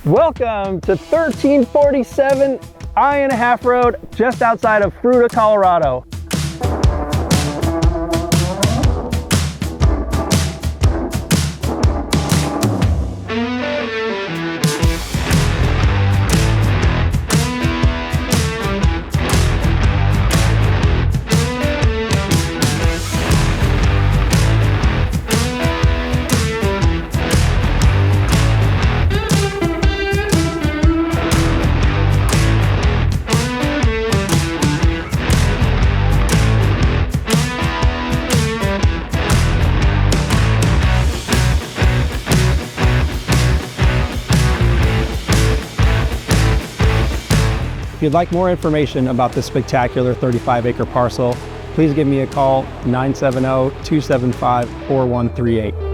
Welcome to 1347 I-and-a-half Road, just outside of Fruita, Colorado. If you'd like more information about this spectacular 35-acre parcel, please give me a call, 970-275-4138.